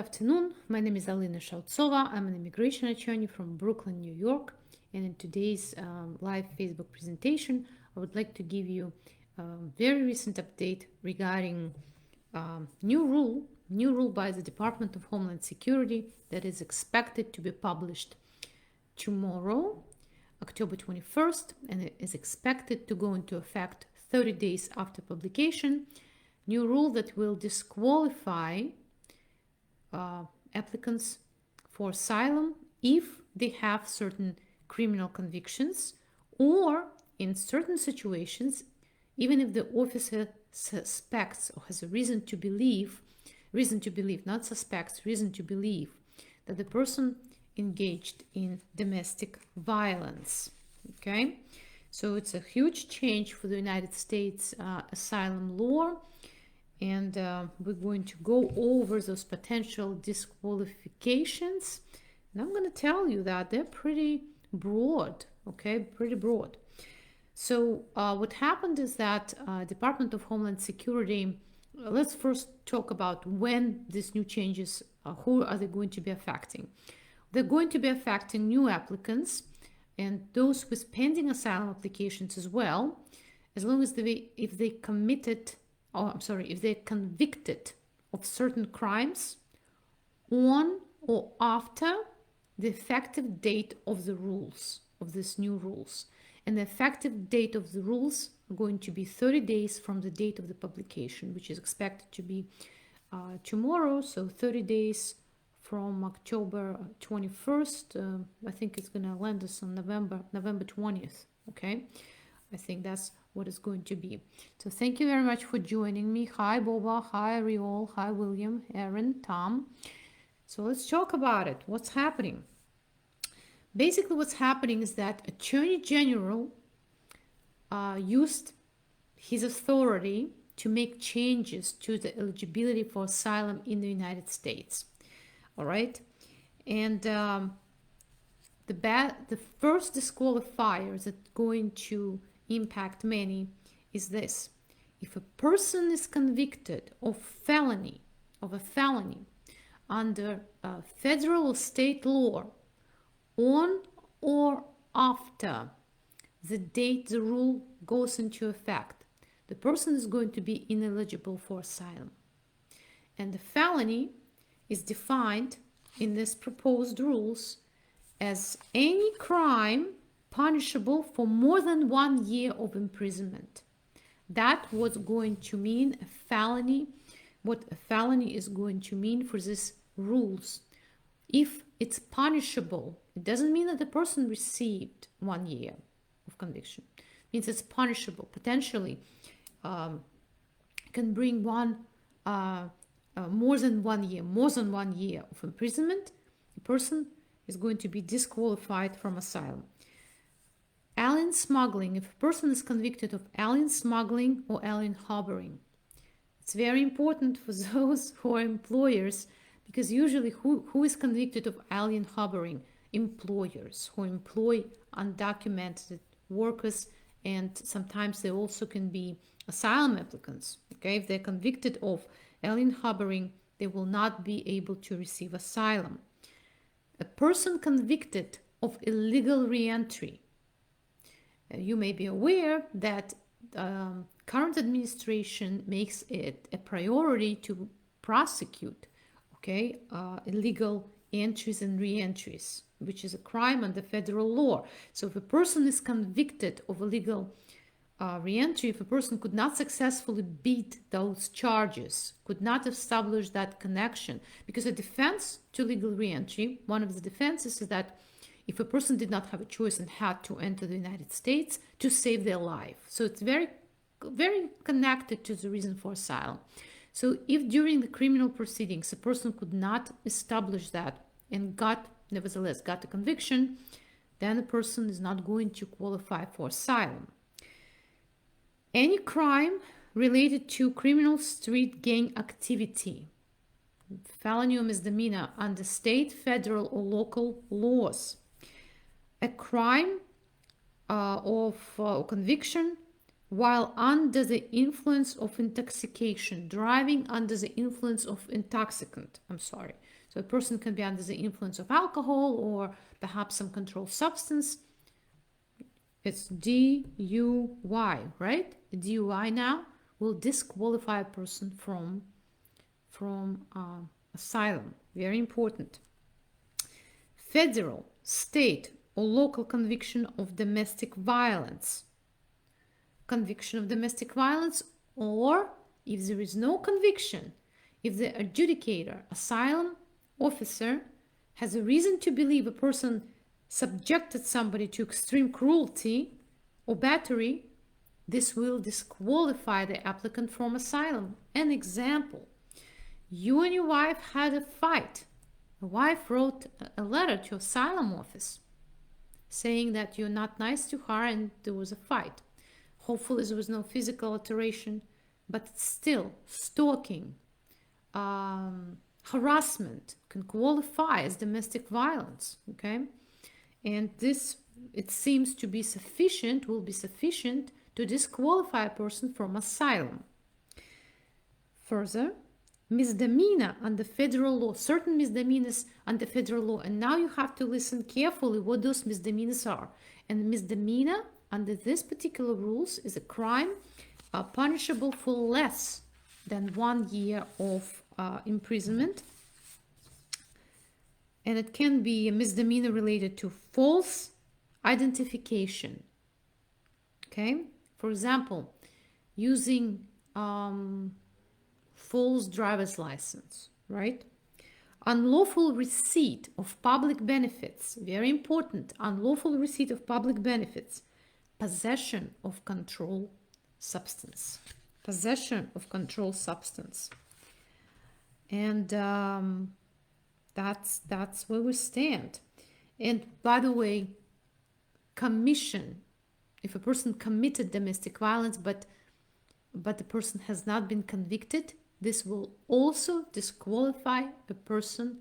afternoon. My name is Alena Shautsova. I'm an immigration attorney from Brooklyn, New York. And in today's live Facebook presentation, I would like to give you a very recent update regarding new rule by the Department of Homeland Security that is expected to be published tomorrow, October 21st, and it is expected to go into effect 30 days after publication. New rule that will disqualify applicants for asylum if they have certain criminal convictions, or in certain situations, even if the officer suspects or has a reason to believe, not suspects, reason to believe that the person engaged in domestic violence. Okay, so it's a huge change for the United States asylum law. And we're going to go over those potential disqualifications. And I'm going to tell you that they're pretty broad, okay, pretty broad. So what happened is that Department of Homeland Security, let's first talk about when these new changes, who are they going to be affecting? They're going to be affecting new applicants and those with pending asylum applications as well, as long as if they're convicted of certain crimes on or after the effective date of the rules, of these new rules. And the effective date of the rules are going to be 30 days from the date of the publication, which is expected to be tomorrow. So 30 days from October 21st. I think it's going to land us on November 20th. Okay, I think that's what it's going to be. So thank you very much for joining me. Hi Boba, hi Riol, hi William, Aaron, Tom. So let's talk about it. What's happening? Basically what's happening is that Attorney General used his authority to make changes to the eligibility for asylum in the United States. All right, and the first disqualifier that's going to impact many is this: if a person is convicted of a felony under federal or state law on or after the date the rule goes into effect, the person is going to be ineligible for asylum. And the felony is defined in this proposed rules as any crime punishable for more than 1 year of imprisonment. That was going to mean a felony, what a felony is going to mean for these rules. If it's punishable, it doesn't mean that the person received 1 year of conviction. It means it's punishable. Potentially can bring more than 1 year of imprisonment. The person is going to be disqualified from asylum. Alien smuggling, if a person is convicted of alien smuggling or alien harboring, it's very important for those who are employers, because usually who is convicted of alien harboring? Employers who employ undocumented workers, and sometimes they also can be asylum applicants. Okay, if they're convicted of alien harboring, they will not be able to receive asylum. A person convicted of illegal re-entry, you may be aware that current administration makes it a priority to prosecute, okay, illegal entries and re-entries, which is a crime under federal law. So if a person is convicted of illegal re-entry, if a person could not successfully beat those charges, could not establish that connection, because a defense to legal re-entry, one of the defenses is that if a person did not have a choice and had to enter the United States to save their life. So it's very, very connected to the reason for asylum. So if during the criminal proceedings a person could not establish that and nevertheless got a conviction, then the person is not going to qualify for asylum. Any crime related to criminal street gang activity, felony or misdemeanor under state, federal, or local laws. A crime of conviction while under the influence of intoxication, driving under the influence of intoxicant. So a person can be under the influence of alcohol or perhaps some controlled substance. It's DUI, right? A DUI now will disqualify a person from asylum. Very important. Federal, state, or local conviction of domestic violence. Conviction of domestic violence, or if there is no conviction, if the adjudicator, asylum officer, has a reason to believe a person subjected somebody to extreme cruelty or battery, this will disqualify the applicant from asylum. An example, you and your wife had a fight. The wife wrote a letter to asylum office saying that you're not nice to her and there was a fight. Hopefully there was no physical alteration, but still stalking, harassment can qualify as domestic violence, okay? And this, it seems to be sufficient, will be sufficient to disqualify a person from asylum. Further, misdemeanor under federal law, certain misdemeanors under federal law, and now you have to listen carefully what those misdemeanors are. And misdemeanor under this particular rules is a crime punishable for less than 1 year of imprisonment. And it can be a misdemeanor related to false identification. Okay, for example, using false driver's license, right? Unlawful receipt of public benefits, very important, unlawful receipt of public benefits, possession of controlled substance, possession of controlled substance. And that's where we stand. And by the way, commission, if a person committed domestic violence, but the person has not been convicted, this will also disqualify a person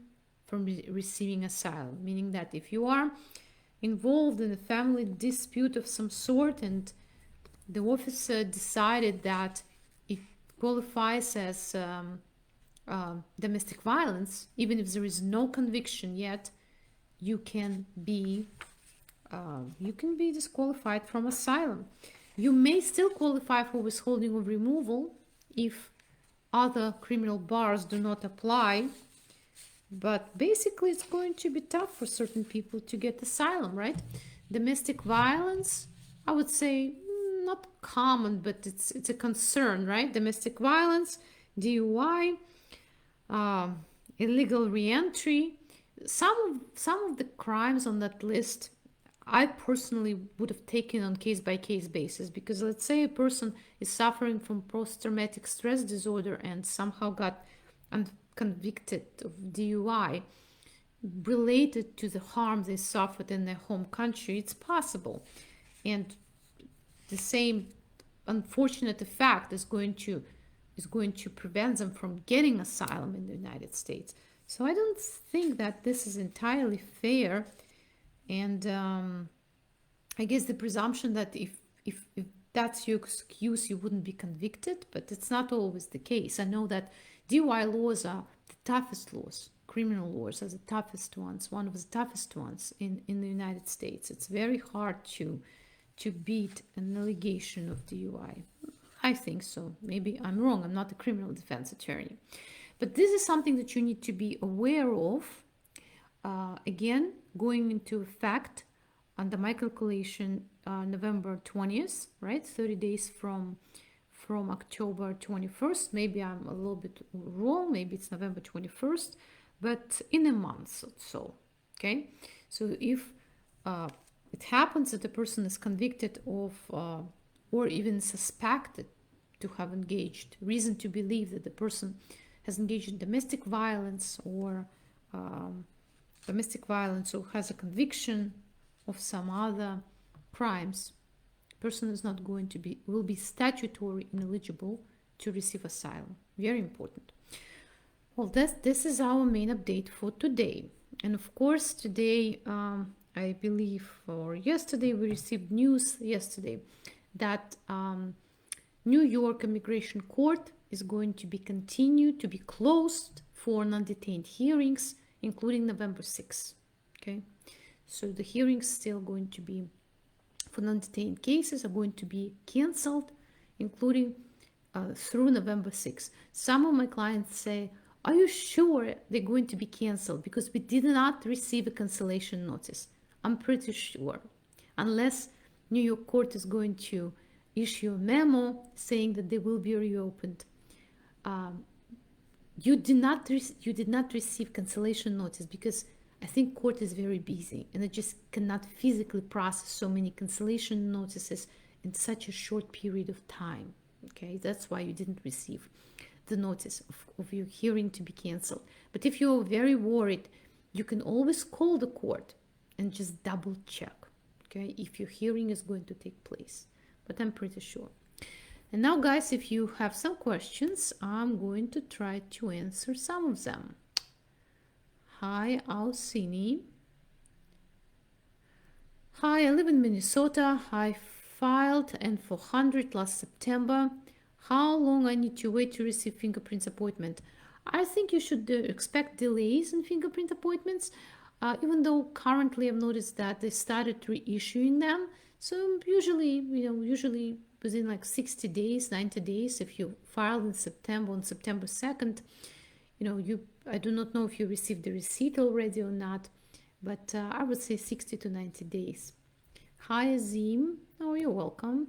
from receiving asylum, meaning that if you are involved in a family dispute of some sort and the officer decided that it qualifies as domestic violence, even if there is no conviction yet, you can be disqualified from asylum. You may still qualify for withholding of removal if other criminal bars do not apply, but basically it's going to be tough for certain people to get asylum, right? Domestic violence, I would say not common, but it's a concern, right? Domestic violence, DUI, illegal re-entry, some of the crimes on that list I personally would have taken on case-by-case basis, because let's say a person is suffering from post-traumatic stress disorder and somehow got convicted of DUI related to the harm they suffered in their home country. It's possible, and the same unfortunate effect is going to prevent them from getting asylum in the United States. So I don't think that this is entirely fair. And I guess the presumption that if that's your excuse, you wouldn't be convicted, but it's not always the case. I know that DUI laws are the toughest laws. Criminal laws are the toughest ones, one of the toughest ones in the United States. It's very hard to beat an allegation of DUI. I think so. Maybe I'm wrong. I'm not a criminal defense attorney. But this is something that you need to be aware of. Again, going into effect under my calculation, November 20th, right? 30 days from October 21st. Maybe I'm a little bit wrong. Maybe it's November 21st, but in a month or so, okay? So if it happens that a person is convicted of or even suspected to have engaged, reason to believe that the person has engaged in domestic violence or has a conviction of some other crimes, person is not going to will be statutory ineligible to receive asylum. Very important. Well, this is our main update for today. And of course, today, I believe, or yesterday, we received news that New York Immigration Court is going to be continued to be closed for non-detained hearings including November 6th. Okay, so the hearings still going to be, for non-detained cases, are going to be canceled, including through November 6th. Some of my clients say, are you sure they're going to be canceled? Because we did not receive a cancellation notice. I'm pretty sure. Unless New York court is going to issue a memo saying that they will be reopened. You did not receive cancellation notice because I think court is very busy and it just cannot physically process so many cancellation notices in such a short period of time. Okay, that's why you didn't receive the notice of your hearing to be canceled. But if you're very worried, you can always call the court and just double check, okay, if your hearing is going to take place. But I'm pretty sure. And now, guys, if you have some questions, I'm going to try to answer some of them. Hi, Alcini. Hi, I live in Minnesota. I filed N-400 last September. How long I need to wait to receive fingerprints appointment? I think you should expect delays in fingerprint appointments, even though currently I've noticed that they started reissuing them. So usually within like 60 days, 90 days, if you filed in September, on September 2nd, I do not know if you received the receipt already or not, but I would say 60 to 90 days. Hi, Azim. Oh, you're welcome.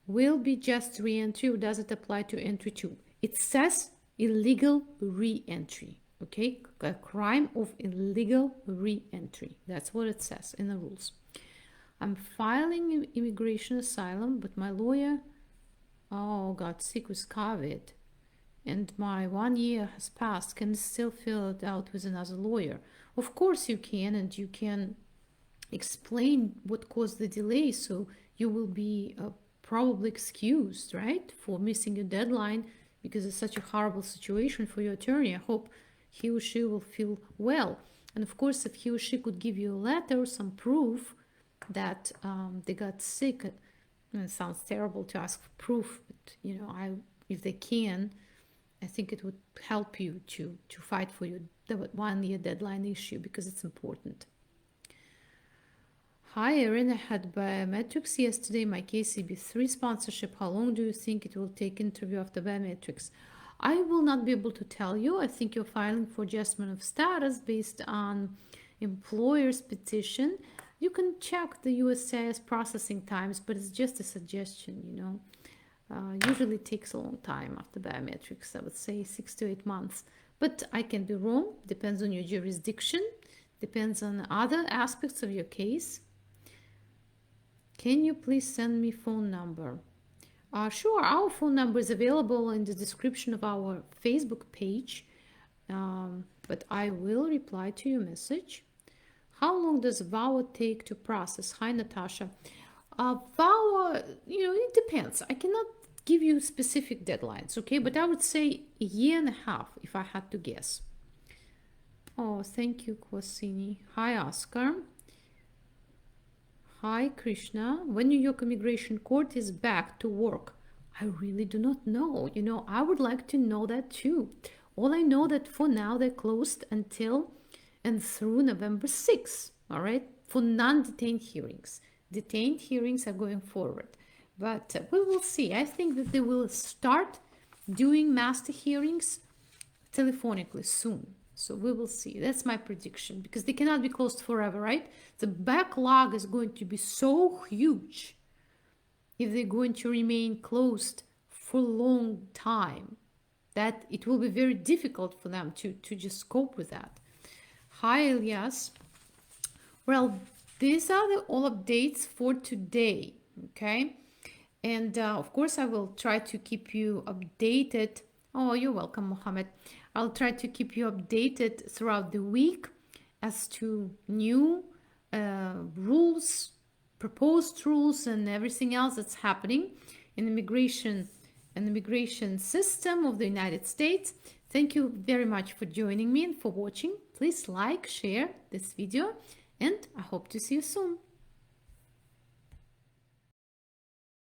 Will be just re-entry or does it apply to entry too? It says illegal re-entry, okay? A crime of illegal re-entry. That's what it says in the rules. I'm filing immigration asylum, but my lawyer, got sick with COVID and my 1 year has passed. Can I still fill it out with another lawyer? Of course you can, and you can explain what caused the delay, so you will be probably excused, right, for missing a deadline because it's such a horrible situation for your attorney. I hope he or she will feel well. And of course, if he or she could give you a letter, some proof that they got sick, it sounds terrible to ask for proof, but if they can, I think it would help you to fight for the 1 year deadline issue because it's important. Hi, Irene. I had biometrics yesterday. My case CB3 sponsorship. How long do you think it will take interview after biometrics? I will not be able to tell you. I think you're filing for adjustment of status based on employer's petition. You can check the USCIS processing times, but it's just a suggestion, usually it takes a long time after biometrics. I would say 6 to 8 months. But I can be wrong. Depends on your jurisdiction. Depends on other aspects of your case. Can you please send me phone number? Sure, our phone number is available in the description of our Facebook page, but I will reply to your message. How long does VAWA take to process? Hi, Natasha. VAWA, it depends. I cannot give you specific deadlines, okay? But I would say a year and a half if I had to guess. Oh, thank you, Kwasini. Hi, Oscar. Hi, Krishna. When New York Immigration Court is back to work? I really do not know. I would like to know that too. All I know that for now they're closed until and through November 6th, all right, for non-detained hearings. Detained hearings are going forward, but we will see. I think that they will start doing master hearings telephonically soon. So we will see. That's my prediction because they cannot be closed forever, right? The backlog is going to be so huge if they're going to remain closed for a long time that it will be very difficult for them to just cope with that. Hi, Elias. Well, these are all updates for today, okay? And of course, I will try to keep you updated. Oh, you're welcome, Mohammed. I'll try to keep you updated throughout the week as to new rules, proposed rules, and everything else that's happening in immigration and immigration system of the United States. Thank you very much for joining me and for watching. Please like, share this video, and I hope to see you soon.